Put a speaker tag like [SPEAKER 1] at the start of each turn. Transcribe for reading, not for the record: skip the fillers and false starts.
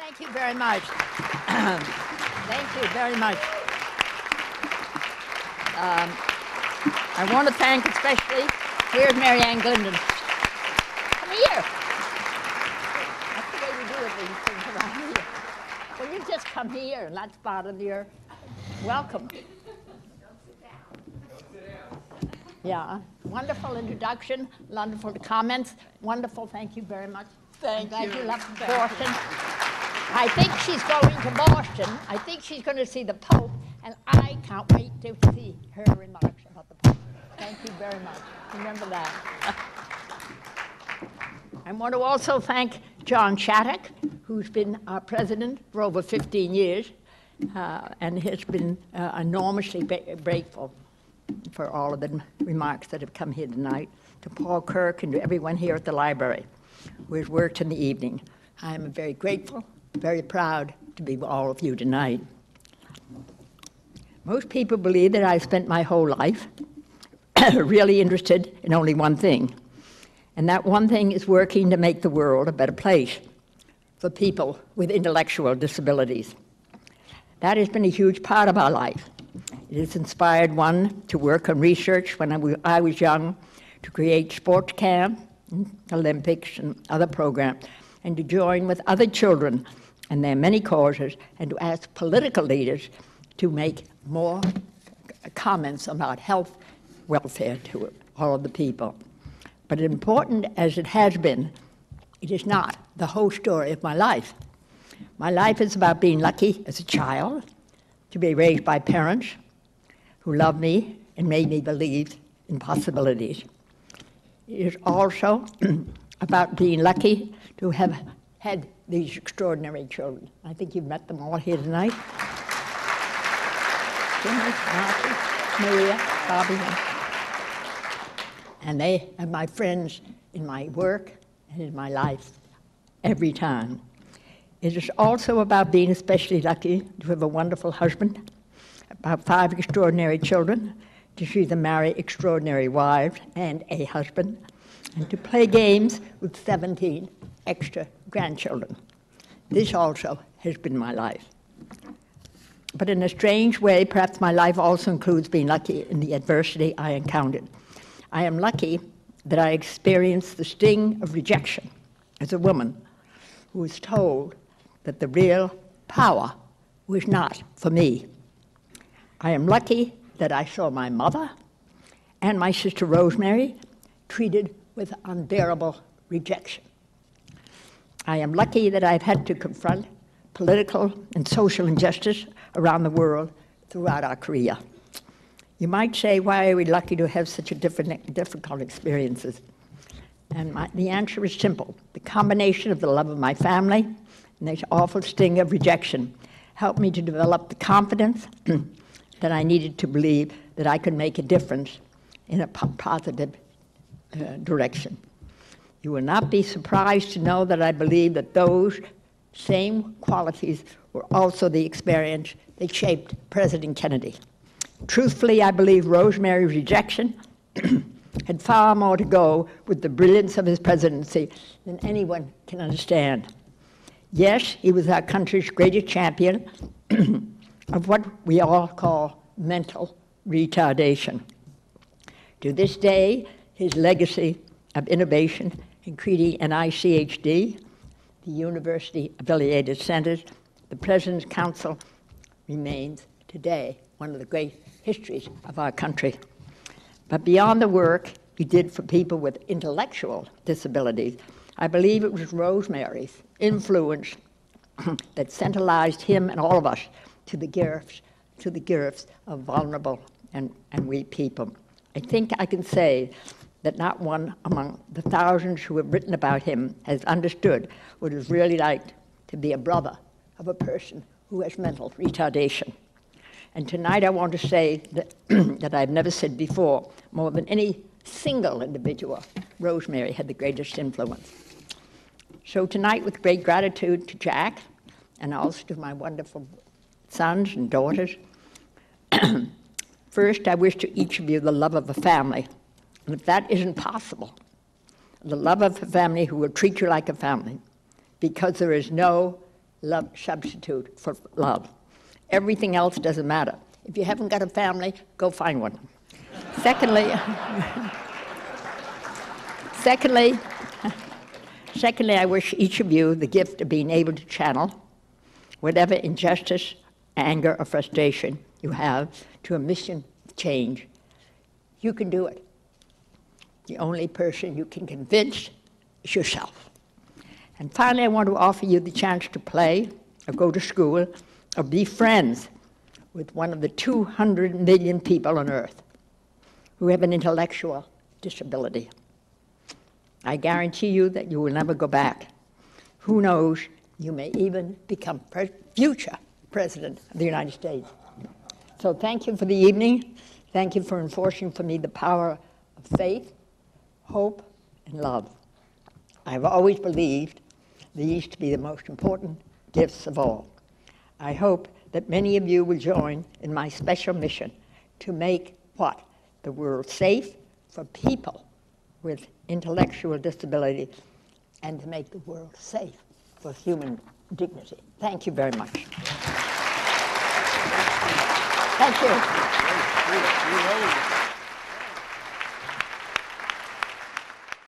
[SPEAKER 1] Thank you very much. Thank you very much. I want to thank especially, here's Mary Ann Glendon. Come here. That's the way we do it, these things around here. Well, you just come here, and that's part of your welcome. Yeah, wonderful introduction, wonderful comments, wonderful, thank you very much.
[SPEAKER 2] Thank you.
[SPEAKER 1] I'm glad you left Boston. I think she's going to Boston. I think she's going to see the Pope, and I can't wait to see her remarks about the Pope. Thank you very much. Remember that. I want to also thank John Shattuck, who's been our president for over 15 years, and has been enormously grateful for all of the remarks that have come here tonight, to Paul Kirk and to everyone here at the library who has worked in the evening. I am very grateful, very proud to be with all of you tonight. Most people believe that I spent my whole life really interested in only one thing, and that one thing is working to make the world a better place for people with intellectual disabilities. That has been a huge part of our life. It has inspired one to work on research when I was young, to create sports camp, Olympics, and other programs, and to join with other children and their many causes, and to ask political leaders to make more comments about health, welfare to all of the people. But important as it has been, it is not the whole story of my life. My life is about being lucky as a child, to be raised by parents who loved me and made me believe in possibilities. It is also about being lucky to have had these extraordinary children. I think you've met them all here tonight. Jimmy, Marty, Maria, Bobby, and they are my friends in my work and in my life every time. It is also about being especially lucky to have a wonderful husband, about 5 extraordinary children, to see them marry extraordinary wives and a husband, and to play games with 17 extra grandchildren. This also has been my life. But in a strange way, perhaps my life also includes being lucky in the adversity I encountered. I am lucky that I experienced the sting of rejection as a woman who was told that the real power was not for me. I am lucky that I saw my mother and my sister Rosemary treated with unbearable rejection. I am lucky that I've had to confront political and social injustice around the world throughout our career. You might say, why are we lucky to have such a difficult experiences? And the answer is simple. The combination of the love of my family and this awful sting of rejection helped me to develop the confidence that I needed to believe that I could make a difference in a positive direction. You will not be surprised to know that I believe that those same qualities were also the experience that shaped President Kennedy. Truthfully, I believe Rosemary's rejection had far more to go with the brilliance of his presidency than anyone can understand. Yes, he was our country's greatest champion of what we all call mental retardation. To this day, his legacy of innovation in creating an ICHD, the university-affiliated centers, the President's Council, remains today one of the great histories of our country. But beyond the work he did for people with intellectual disabilities, I believe it was Rosemary's influence that centralized him and all of us to the gifts of vulnerable and weak people. I think I can say that not one among the thousands who have written about him has understood what it was really like to be a brother of a person who has mental retardation. And tonight I want to say that, that I've never said before, more than any single individual, Rosemary had the greatest influence. So tonight, with great gratitude to Jack, and also to my wonderful sons and daughters, first I wish to each of you the love of a family. And if that isn't possible, the love of a family who will treat you like a family, because there is no substitute for love. Everything else doesn't matter. If you haven't got a family, go find one. Secondly, I wish each of you the gift of being able to channel whatever injustice, anger, or frustration you have to a mission of change. You can do it. The only person you can convince is yourself. And finally, I want to offer you the chance to play, or go to school, or be friends with one of the 200 million people on Earth who have an intellectual disability. I guarantee you that you will never go back. Who knows, you may even become future President of the United States. So thank you for the evening. Thank you for enforcing for me the power of faith, hope, and love. I've always believed these to be the most important gifts of all. I hope that many of you will join in my special mission to make what? The world safe for people with intellectual disability, and to make the world safe for human dignity. Thank you very much. Thank you.